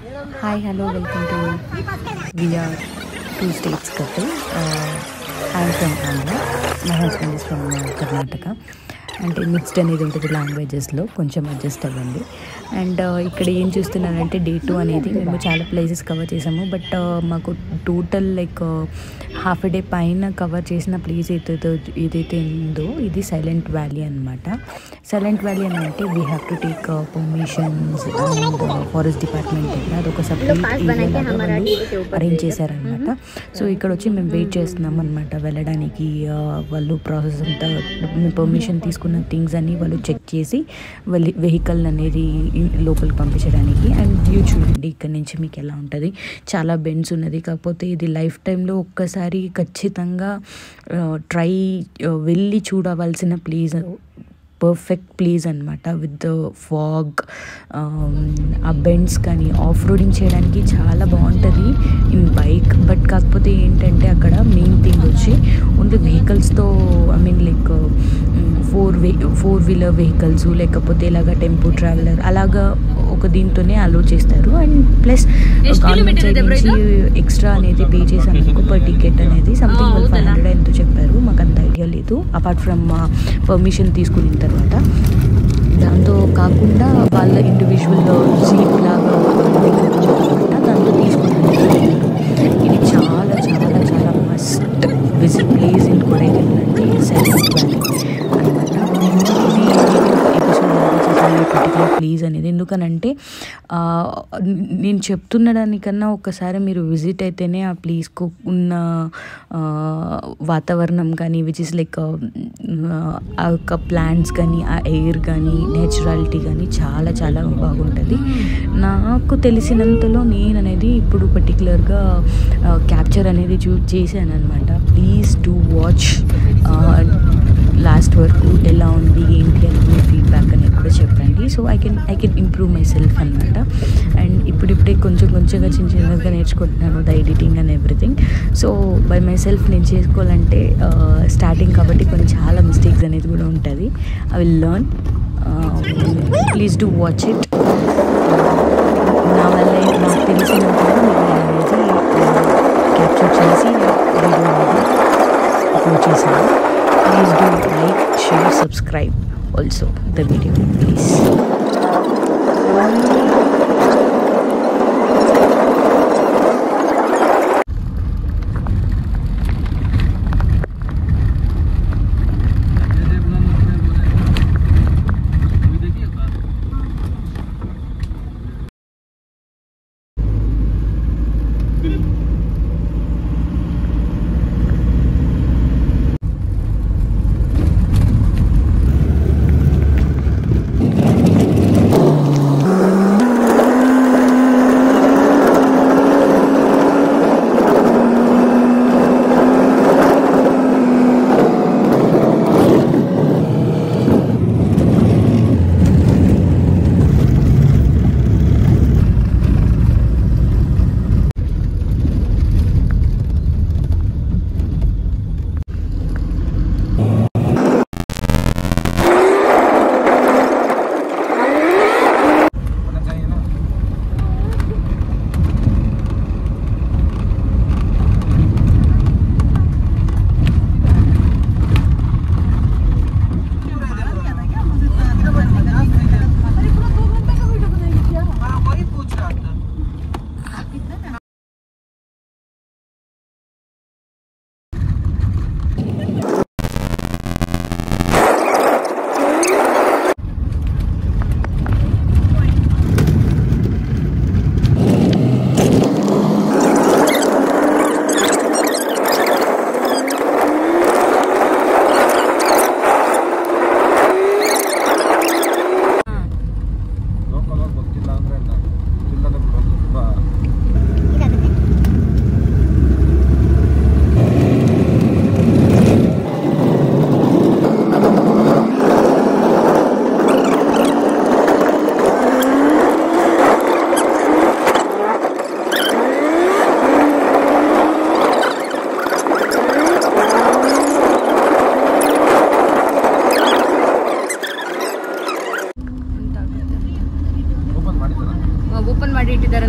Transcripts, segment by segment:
Hi, hello, welcome to We Are Two States Couple. I'm from Andhra. My husband is from Karnataka. అంటే mixed అనేది ఉంటుంది లాంగ్వేజెస్లో, కొంచెం adjust అవ్వండి. And ఇక్కడ ఏం చూస్తున్నానంటే డే 2 అనేది మేము చాలా ప్లేసెస్ కవర్ చేసాము. బట్ మాకు total like half a day పైన కవర్ చేసిన ప్లేస్ ఏదైతే ఉందో ఇది సైలెంట్ వ్యాలీ అనమాట. సైలెంట్ వ్యాలీ అని అంటే we have to take permissions and forest department దగ్గర అదొక సపరేట్ అరేంజ్ చేశారనమాట. సో ఇక్కడ వచ్చి మేము వెయిట్ చేస్తున్నాం అనమాట వెళ్ళడానికి. వాళ్ళు ప్రాసెస్ అంతా పర్మిషన్ తీసుకున్న థింగ్స్ అన్నీ వాళ్ళు చెక్ చేసి వెహికల్ అనేది లోపలికి పంపించడానికి. అండ్ వ్యూ చూడండి ఇక్కడ నుంచి మీకు ఎలా ఉంటుంది. చాలా బెండ్స్ ఉన్నది, కాకపోతే ఇది లైఫ్ టైంలో ఒక్కసారి ఖచ్చితంగా వెళ్ళి చూడవలసిన ప్లేస్, పర్ఫెక్ట్ ప్లేస్ అనమాట. విత్ ద ఫాగ్, ఆ బెండ్స్ కానీ ఆఫ్ రోడింగ్ చేయడానికి చాలా బాగుంటుంది ఇన్ బైక్. బట్ కాకపోతే ఏంటంటే అక్కడ మెయిన్ థింగ్ వచ్చి ఓన్లీ వెహికల్స్తో I mean like four wheeler vehicles లేకపోతే ఇలాగ టెంపో ట్రావెలర్ అలాగా ఒక దీంతోనే అలో చేస్తారు. అండ్ ప్లస్ గవర్నమెంట్ సైడ్ నుంచి ఎక్స్ట్రా అనేది పే చేసాను పర్ టికెట్ అనేది సంథింగ్ వాళ్ళు 500 ఎంతో చెప్పారు. మాకు అంత ఐడియా లేదు అపార్ట్ ఫ్రమ్ పర్మిషన్ తీసుకున్న తర్వాత. దాంతో కాకుండా వాళ్ళ ఇండివిజువల్ జీప్ లాగా అనమాట, దాంతో తీసుకున్నాను. ఇది చాలా చాలా చాలా must visit place in Kodaikanal అంటే సైలెంట్ వ్యాలీ అనమాట. పర్టికులర్ ప్లేస్ అనేది ఎందుకనంటే నేను చెప్తున్న దానికన్నా ఒకసారి మీరు విజిట్ అయితేనే ఆ ప్లేస్కు ఉన్న వాతావరణం కానీ విచ్ ఇస్ లైక్ ఆ యొక్క ప్లాంట్స్ కానీ ఆ ఎయిర్ కానీ నేచురాలిటీ కానీ చాలా చాలా బాగుంటుంది. నాకు తెలిసినంతలో నేను అనేది ఇప్పుడు పర్టికులర్గా క్యాప్చర్ అనేది చేశాను అనమాట. ప్లీజ్ డూ వాచ్ లాస్ట్ వరకు ఎలా ఉంది ఏంటి అని మీ ఫీడ్బ్యాక్ అనేది కూడా చెప్పండి. So I can improve my self అనమాట. అండ్ ఇప్పుడిప్పుడే కొంచెంగా చిన్నగా నేర్చుకుంటున్నాను the editing and everything. So by my self నేను చేసుకోవాలంటే స్టార్టింగ్ కాబట్టి కొన్ని చాలా మిస్టేక్స్ అనేది కూడా ఉంటుంది. I will learn. Please do watch it. నా వల్ల నాకు తెలిసినంతగా మీరు అనేది క్యాప్చర్ చేసి వీడియో అనేది అప్లోడ్ చేశాను. Please do like, share, subscribe also the video, please.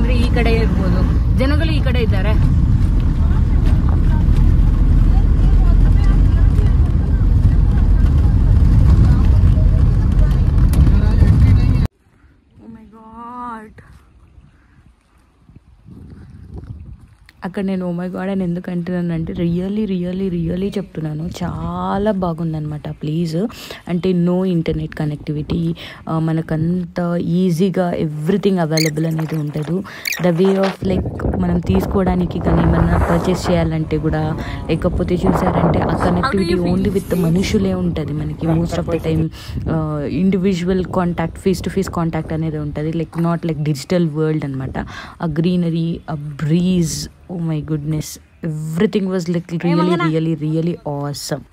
ಅಂದ್ರೆ ಈ ಕಡೆ ಇರ್ಬೋದು, ಜನಗಳು ಈ ಕಡೆ ಇದ್ದಾರೆ. అక్కడ నేను ఓ మై గాడ్ అని ఎందుకు అంటున్నానంటే రియల్లీ చెప్తున్నాను, చాలా బాగుందనమాట ప్లేస్. అంటే నో ఇంటర్నెట్ కనెక్టివిటీ, మనకంత ఈజీగా ఎవ్రీథింగ్ అవైలబుల్ అనేది ఉంటుంది. ద వే ఆఫ్ లైక్ మనం తీసుకోవడానికి కానీ ఏమన్నా పర్చేస్ చేయాలంటే కూడా, లేకపోతే చూసారంటే ఆ కనెక్టివిటీ ఓన్లీ విత్ మనుషులే ఉంటుంది మనకి. Most of the time individual contact, face to face contact అనేది ఉంటుంది, like not like digital world అనమాట. ఆ గ్రీనరీ, ఆ breeze, oh my goodness, everything was like really awesome.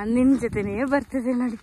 ಅಂದಿನ ಜೊತೆನೇ ಬರ್ತದೆ ನೋಡಿ.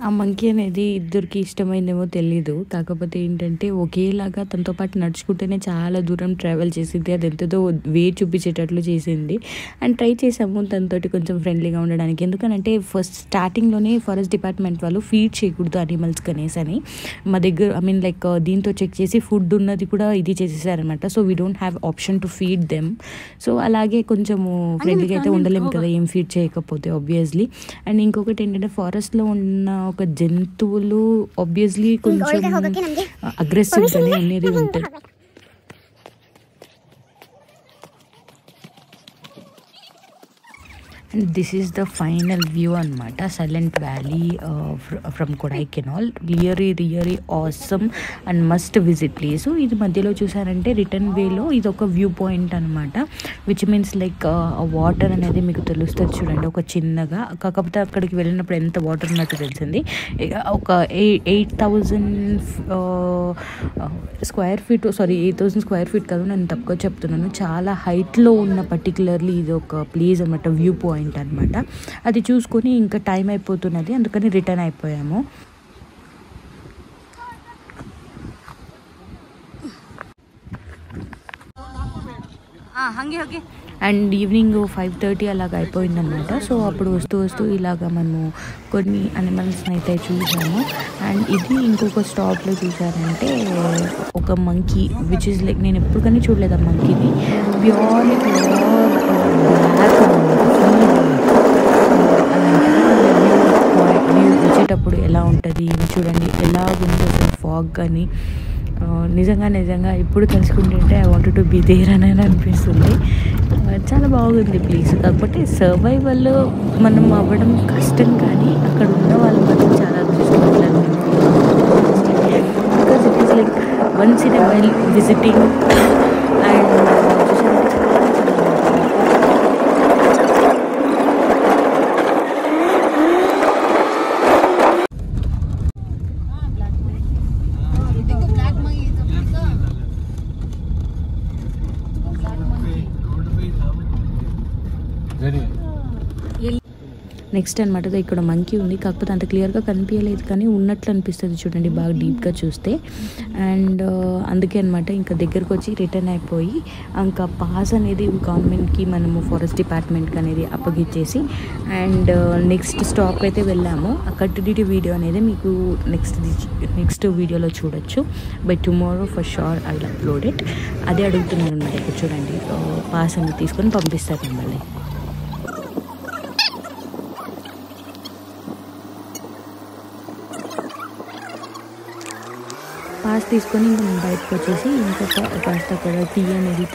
ఆ మంకీ అనేది ఇద్దరికి ఇష్టమైందేమో తెలీదు, కాకపోతే ఏంటంటే ఒకేలాగా తనతో పాటు నడుచుకుంటేనే చాలా దూరం ట్రావెల్ చేసింది. అది ఎంతదో వే చూపించేటట్లు చేసింది. అండ్ ట్రై చేసాము తనతోటి కొంచెం ఫ్రెండ్లీగా ఉండడానికి. ఎందుకనంటే ఫస్ట్ స్టార్టింగ్లోనే ఫారెస్ట్ డిపార్ట్మెంట్ వాళ్ళు ఫీడ్ చేయకూడదు అనిమల్స్కి అనేసి అని మా దగ్గర, ఐ మీన్ లైక్ దీంతో చెక్ చేసి ఫుడ్ ఉన్నది కూడా ఇది చేసేసారనమాట. So we don't have option to feed them. So అలాగే కొంచెము ఫ్రెండ్లీగా అయితే ఉండలేము కదా ఏం ఫీడ్ చేయకపోతే ఆబ్వియస్లీ. అండ్ ఇంకొకటి ఏంటంటే ఫారెస్ట్లో ఉన్న ఒక జంతువులు ఆబ్వియస్లీ కొంచెం అగ్రెసివ్గానే అనేది ఉంటుంది. And this is the final view అనమాట, silent valley from Kodaikanal. Really awesome and must visit place. ఇది మధ్యలో చూసారంటే రిటర్న్ వేలో ఇది ఒక వ్యూ పాయింట్ అనమాట, విచ్ మీన్స్ లైక్ వాటర్ అనేది మీకు తెలుస్తుంది చూడండి ఒక చిన్నగా. కాకపోతే అక్కడికి వెళ్ళినప్పుడు ఎంత వాటర్ ఉన్నట్టు తెలిసింది. ఒక 8,000 square feet, sorry 8,000 square feet కాదు, నేను తక్కువ చెప్తున్నాను. చాలా హైట్లో ఉన్న పర్టికులర్లీ ఇది ఒక ప్లేస్ అనమాట, వ్యూ పాయింట్ అనమాట. అది చూసుకొని ఇంకా టైం అయిపోతున్నది, అందుకని రిటర్న్ అయిపోయాము. అండ్ ఈవినింగ్ 5:30 అలాగ అయిపోయిందనమాట. సో అప్పుడు వస్తూ ఇలాగ మనము కొన్ని అనిమల్స్ని అయితే చూసాము. అండ్ ఇది ఇంకొక స్టాప్లో చూసారంటే ఒక మంకీ విచ్ ఇస్ లైక్, నేను ఎప్పుడు కానీ చూడలేదు ఆ మంకీని. ప్యూర్లీ బ్లాక్ వ్యూ వచ్చేటప్పుడు ఎలా ఉంటుంది చూడండి, ఎలా ఉంది అసలు ఫాగ్ కానీ. నిజంగా ఇప్పుడు తెలుసుకుంటుంటే I want to be there అని అనిపిస్తుంది. చాలా బాగుంది ప్లేస్. కాకపోతే సర్వైవల్ మనం అవ్వడం కష్టం, కానీ అక్కడ ఉన్న వాళ్ళు మాత్రం చాలా అదృష్టవంతులు. Because it is like once in a while visiting. And next అనమాట ఇక్కడ మంకీ ఉంది, కాకపోతే అంత క్లియర్గా కనిపించలేదు కానీ ఉన్నట్లు అనిపిస్తుంది చూడండి బాగా డీప్గా చూస్తే. అండ్ అందుకే అనమాట ఇంకా దగ్గరకు వచ్చి రిటర్న్ అయిపోయి ఇంకా పాస్ అనేది గవర్నమెంట్కి మనము ఫారెస్ట్ డిపార్ట్మెంట్కి అనేది అప్పగిచ్చేసి అండ్ నెక్స్ట్ స్టాప్ అయితే వెళ్ళాము. ఆ కంటిన్యూటీ వీడియో అనేది మీకు నెక్స్ట్ వీడియోలో చూడొచ్చు. By tomorrow for sure I will upload it. అదే అడుగుతున్నాను అనమాట. ఇక్కడ చూడండి పాస్ అనేది తీసుకొని పంపిస్తారు మిమ్మల్ని. పాస్ తీసుకొని ఇంకా బయటకు వచ్చేసి ఇంకొక కాస్త అక్కడ టీ అనేది